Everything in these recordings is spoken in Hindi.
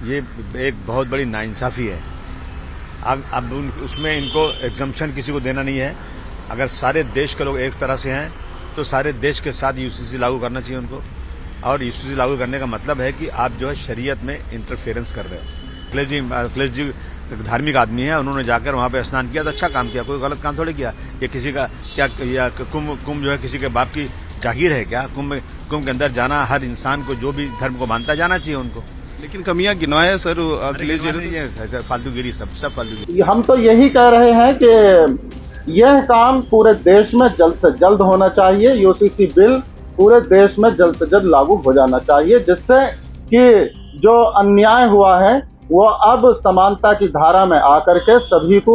ये एक बहुत बड़ी नाइंसाफ़ी है। अब उसमें इनको एग्जम्पशन किसी को देना नहीं है। अगर सारे देश के लोग एक तरह से हैं तो सारे देश के साथ यूसीसी लागू करना चाहिए उनको। और यूसीसी लागू करने का मतलब है कि आप जो है शरीयत में इंटरफेरेंस कर रहे हो। अखिलेश जी धार्मिक आदमी है, उन्होंने जाकर वहाँ पे स्नान किया तो अच्छा काम किया, कोई गलत काम थोड़ी किया। ये किसी का क्या या कुंभ जो है किसी के बाप की जागीर है क्या? कुंभ के अंदर जाना हर इंसान को, जो भी धर्म को मानता, जाना चाहिए उनको। लेकिन कमियां गिनवाया सर अखिलेश जी। फालतूगिरी, सब फालतूगिरी। हम तो यही कह रहे हैं कि यह काम पूरे देश में जल्द से जल्द होना चाहिए। यूसीसी बिल पूरे देश में जल्द से जल्द लागू हो जाना चाहिए, जिससे कि जो अन्याय हुआ है वो अब समानता की धारा में आकर के सभी को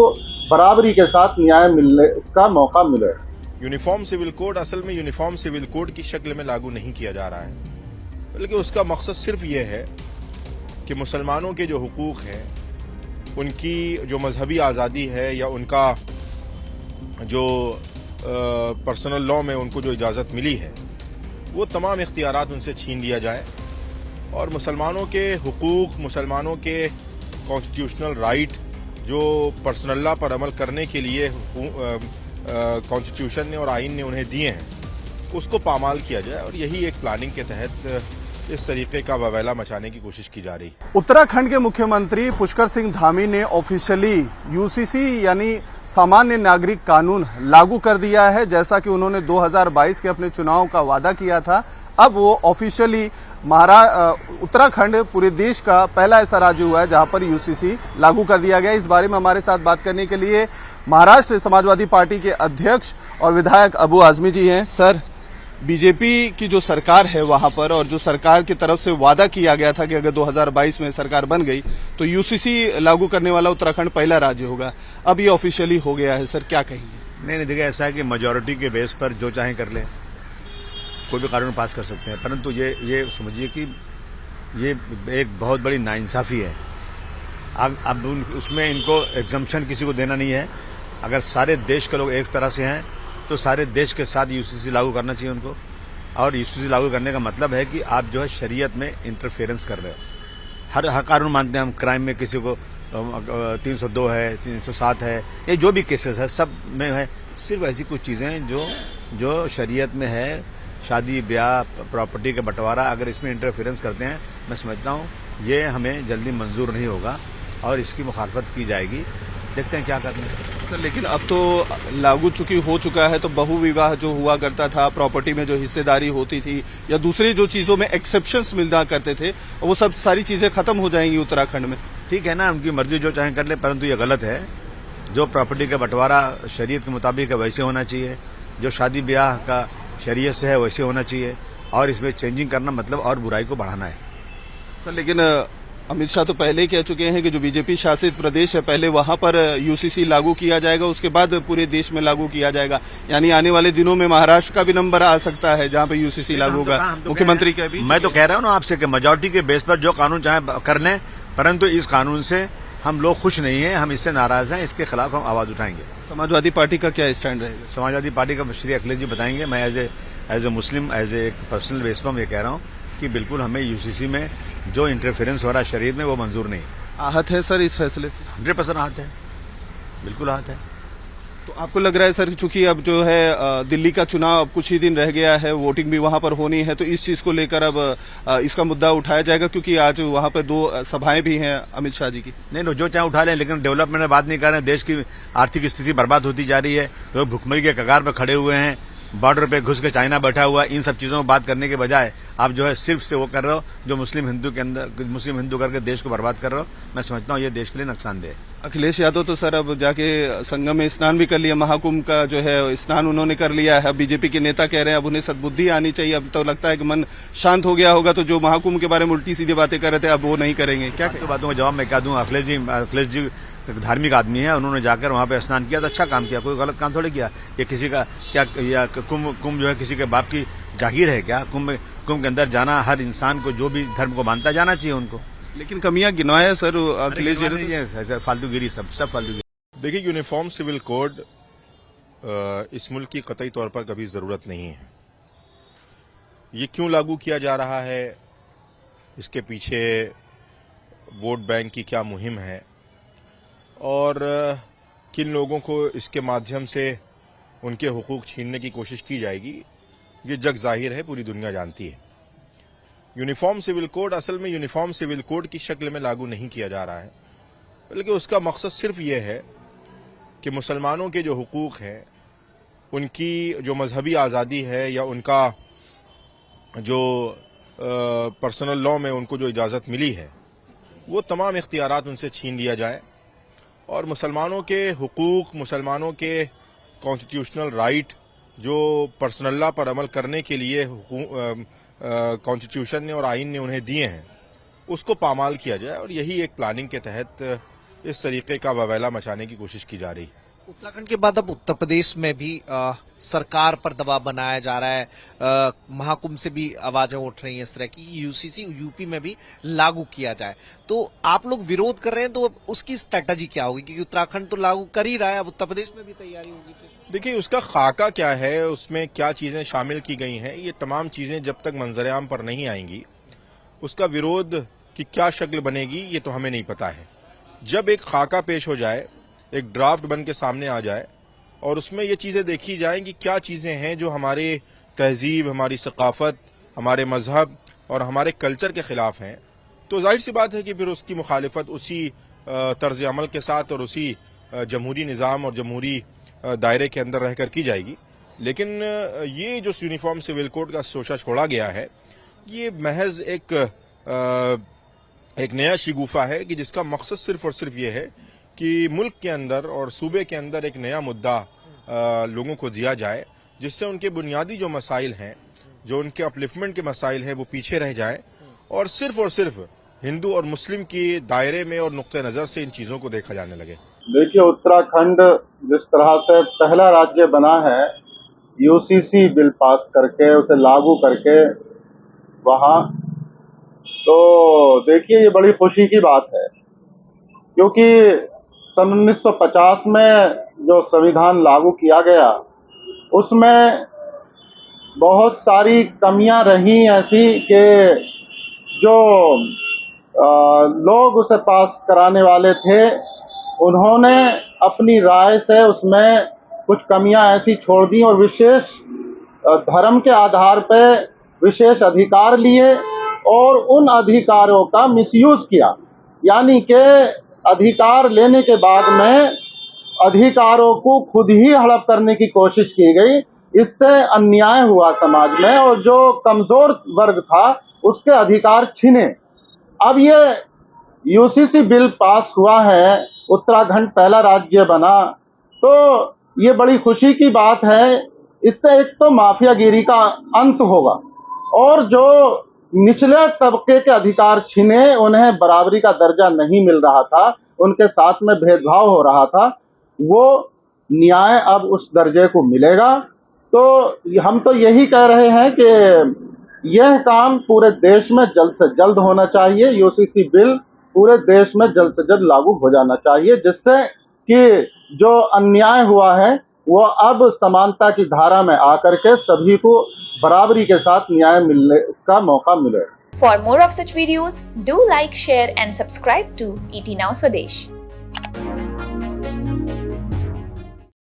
बराबरी के साथ न्याय मिलने का मौका मिले। यूनिफॉर्म सिविल कोड असल में यूनिफॉर्म सिविल कोड की शक्ल में लागू नहीं किया जा रहा है, बल्कि उसका मकसद सिर्फ ये है कि मुसलमानों के जो हुकूक हैं, उनकी जो मजहबी आज़ादी है या उनका जो पर्सनल लॉ में उनको जो इजाज़त मिली है, वो तमाम इख्तियारात उनसे छीन लिया जाए और मुसलमानों के हुकूक, मुसलमानों के कॉन्स्टिट्यूशनल राइट जो पर्सनल लॉ पर अमल करने के लिए कॉन्स्टिट्यूशन ने और आइन ने उन्हें दिए हैं, उसको पामाल किया जाए। और यही एक प्लानिंग के तहत इस तरीके का ववेला मचाने की कोशिश की जा रही है। उत्तराखंड के मुख्यमंत्री पुष्कर सिंह धामी ने ऑफिशियली यूसीसी यानी सामान्य नागरिक कानून लागू कर दिया है, जैसा कि उन्होंने 2022 के अपने चुनाव का वादा किया था। अब वो ऑफिशियली उत्तराखंड पूरे देश का पहला ऐसा राज्य हुआ है जहां पर यूसीसी लागू कर दिया गया। इस बारे में हमारे साथ बात करने के लिए महाराष्ट्र समाजवादी पार्टी के अध्यक्ष और विधायक अबू आजमी जी हैं। सर, बीजेपी की जो सरकार है वहां पर, और जो सरकार की तरफ से वादा किया गया था कि अगर 2022 में सरकार बन गई तो यूसीसी लागू करने वाला उत्तराखंड पहला राज्य होगा, अब ये ऑफिशियली हो गया है। सर, क्या कहेंगे? नहीं, देखिए, ऐसा है कि मेजॉरिटी के बेस पर जो चाहे कर ले, कोई भी कानून पास कर सकते हैं, परंतु ये समझिए कि ये एक बहुत बड़ी नाइंसाफ़ी है। अब उसमें इनको एग्जम्पशन किसी को देना नहीं है। अगर सारे देश के लोग एक तरह से हैं तो सारे देश के साथ यूसीसी लागू करना चाहिए उनको। और यूसीसी लागू करने का मतलब है कि आप जो है शरीयत में इंटरफेरेंस कर रहे हो। हर कानून मानते हैं हम, क्राइम में किसी को 302 है, 307 है, ये जो भी केसेस है सब में है। सिर्फ ऐसी कुछ चीज़ें हैं जो शरीयत में है, शादी ब्याह, प्रॉपर्टी का बंटवारा, अगर इसमें इंटरफेरेंस करते हैं, मैं समझता हूँ ये हमें जल्दी मंजूर नहीं होगा और इसकी मुखालफत की जाएगी। देखते हैं क्या करना है। सर, लेकिन अब तो लागू हो चुका है, तो बहु विवाह जो हुआ करता था, प्रॉपर्टी में जो हिस्सेदारी होती थी या दूसरी जो चीजों में एक्सेप्शंस मिलना करते थे, वो सब सारी चीजें खत्म हो जाएंगी उत्तराखंड में। ठीक है ना, उनकी मर्जी, जो चाहे कर ले, परंतु ये गलत है। जो प्रॉपर्टी का बंटवारा शरीयत के मुताबिक है वैसे होना चाहिए, जो शादी ब्याह का शरीयत से है वैसे होना चाहिए, और इसमें चेंजिंग करना मतलब और बुराई को बढ़ाना है। सर, लेकिन अमित शाह तो पहले ही कह चुके हैं कि जो बीजेपी शासित प्रदेश है, पहले वहां पर यूसीसी लागू किया जाएगा, उसके बाद पूरे देश में लागू किया जाएगा। यानी आने वाले दिनों में महाराष्ट्र का भी नंबर आ सकता है जहां पे यूसीसी लागू होगा। मुख्यमंत्री का भी मैं तो कह रहा हूं ना आपसे कि मेजॉरिटी के बेस पर जो कानून चाहे कर लें, परंतु इस कानून से हम लोग खुश नहीं हैं, हम इससे नाराज हैं, इसके खिलाफ हम आवाज उठाएंगे। समाजवादी पार्टी का क्या स्टैंड रहेगा? समाजवादी पार्टी का श्री अखिलेश जी बताएंगे। मैं as a Muslim, as a personal base पर मैं कह रहा हूँ कि बिल्कुल हमें यूसीसी में जो इंटरफेरेंस हो रहा है शरीयत में, वो मंजूर नहीं। आहत है सर इस फैसले से? 100% आहत है, बिल्कुल आहत है। तो आपको लग रहा है सर, चूंकि अब जो है दिल्ली का चुनाव अब कुछ ही दिन रह गया है, वोटिंग भी वहां पर होनी है, तो इस चीज को लेकर अब इसका मुद्दा उठाया जाएगा, क्योंकि आज वहां पर 2 सभाएं भी हैं अमित शाह जी की? नहीं, जो चाहे उठा लें, लेकिन डेवलपमेंट में बात नहीं कर रहे हैं। देश की आर्थिक स्थिति बर्बाद होती जा रही है, लोग भुखमरी के कगार पर खड़े हुए हैं, बॉर्डर पे घुस के चाइना बैठा हुआ है। इन सब चीजों में बात करने के बजाय आप जो है सिर्फ से वो कर रहे हो जो मुस्लिम हिंदू करके देश को बर्बाद कर रहे हो। मैं समझता हूँ ये देश के लिए नुकसानदेह है। अखिलेश यादव तो सर अब जाके संगम में स्नान भी कर लिया, महाकुंभ का जो है स्नान उन्होंने कर लिया है। बीजेपी के नेता कह रहे हैं अब उन्हें सद्बुद्धि आनी चाहिए। अब तो लगता है कि मन शांत हो गया होगा, तो जो महाकुंभ के बारे में उल्टी सीधी बातें कर रहे थे अब वो नहीं करेंगे। क्या बातों का जवाब मैं क्या दूं? अखिलेश जी धार्मिक आदमी है, उन्होंने जाकर वहाँ पे स्नान किया तो अच्छा काम किया, कोई गलत काम थोड़ी किया। ये किसी का क्या या कुंभ जो है किसी के बाप की जागीर है क्या? कुंभ के अंदर जाना हर इंसान को, जो भी धर्म को मानता, जाना चाहिए उनको। लेकिन कमियां गिनवाया सर अखिलेश जी। फालतूगिरी, सब फालतूगिरी। देखिए, यूनिफॉर्म सिविल कोड इस मुल्क की कतई तौर पर कभी जरूरत नहीं है। ये क्यों लागू किया जा रहा है, इसके पीछे वोट बैंक की क्या मुहिम है और किन लोगों को इसके माध्यम से उनके हुकूक छीनने की कोशिश की जाएगी, ये जग जाहिर है, पूरी दुनिया जानती है। यूनिफॉर्म सिविल कोड असल में यूनिफॉर्म सिविल कोड की शक्ल में लागू नहीं किया जा रहा है, बल्कि उसका मकसद सिर्फ ये है कि मुसलमानों के जो हुकूक हैं, उनकी जो मजहबी आज़ादी है या उनका जो पर्सनल लॉ में उनको जो इजाज़त मिली है, वो तमाम इख्तियारात उनसे छीन लिया जाए और मुसलमानों के हुकूक, मुसलमानों के कॉन्स्टिट्यूशनल राइट जो पर्सनल लॉ पर अमल करने के लिए कॉन्स्टिट्यूशन ने और आइन ने उन्हें दिए हैं, उसको पामाल किया जाए। और यही एक प्लानिंग के तहत इस तरीके का ववेला मचाने की कोशिश की जा रही है। उत्तराखंड के बाद अब उत्तर प्रदेश में भी सरकार पर दबाव बनाया जा रहा है। महाकुंभ से भी आवाजें उठ रही हैं इस तरह की, यूसीसी यूपी में भी लागू किया जाए। तो आप लोग विरोध कर रहे हैं, तो उसकी स्ट्रेटजी क्या होगी? क्योंकि उत्तराखंड तो लागू कर ही रहा है, अब उत्तर प्रदेश में भी तैयारी होगी फिर। देखिए, उसका खाका क्या है, उसमें क्या चीजें शामिल की गई हैं, ये तमाम चीजें जब तक मंजर-ए-आम पर नहीं आएंगी, उसका विरोध की क्या शक्ल बनेगी ये तो हमें नहीं पता है। जब एक खाका पेश हो जाए, एक ड्राफ्ट बन के सामने आ जाए और उसमें ये चीजें देखी जाएं कि क्या चीजें हैं जो हमारे तहजीब, हमारी सकाफत, हमारे मजहब और हमारे कल्चर के खिलाफ हैं, तो जाहिर सी बात है कि फिर उसकी मुखालिफत उसी तर्ज अमल के साथ और उसी जमहूरी निज़ाम और जमहूरी दायरे के अंदर रहकर की जाएगी। लेकिन ये जो यूनिफॉर्म सिविल कोड का सोचा छोड़ा गया है, ये महज एक नया शिगुफा है कि जिसका मकसद सिर्फ और सिर्फ ये है कि मुल्क के अंदर और सूबे के अंदर एक नया मुद्दा लोगों को दिया जाए, जिससे उनके बुनियादी जो मसाइल हैं, जो उनके अपलिफ्टमेंट के मसाइल हैं, वो पीछे रह जाएं और सिर्फ हिंदू और मुस्लिम के दायरे में और नुक्ते नज़र से इन चीज़ों को देखा जाने लगे। देखिए, उत्तराखंड जिस तरह से पहला राज्य बना है यूसीसी बिल पास करके, उसे लागू करके वहाँ, तो देखिए ये बड़ी खुशी की बात है, क्योंकि सन 1950 में जो संविधान लागू किया गया उसमें बहुत सारी कमियां रही ऐसी कि जो लोग उसे पास कराने वाले थे, उन्होंने अपनी राय से उसमें कुछ कमियां ऐसी छोड़ दी और विशेष धर्म के आधार पर विशेष अधिकार लिए और उन अधिकारों का मिसयूज किया। यानी कि अधिकार लेने के बाद में अधिकारों को खुद ही हड़प करने की कोशिश की गई। इससे अन्याय हुआ समाज में और जो कमजोर वर्ग था उसके अधिकार छिने। अब ये यूसीसी बिल पास हुआ है, उत्तराखंड पहला राज्य बना, तो ये बड़ी खुशी की बात है। इससे एक तो माफियागिरी का अंत होगा और जो निचले तबके के अधिकार छिने, उन्हें बराबरी का दर्जा नहीं मिल रहा था, उनके साथ में भेदभाव हो रहा था, वो न्याय अब उस दर्जे को मिलेगा। तो हम तो यही कह रहे हैं कि यह काम पूरे देश में जल्द से जल्द होना चाहिए। यूसीसी बिल पूरे देश में जल्द से जल्द लागू हो जाना चाहिए, जिससे कि जो अन्याय हुआ है वो अब समानता की धारा में आकर के सभी को बराबरी के साथ न्याय मिलने का मौका मिले। For more of such videos, do like, share and subscribe to ET Now Swadesh.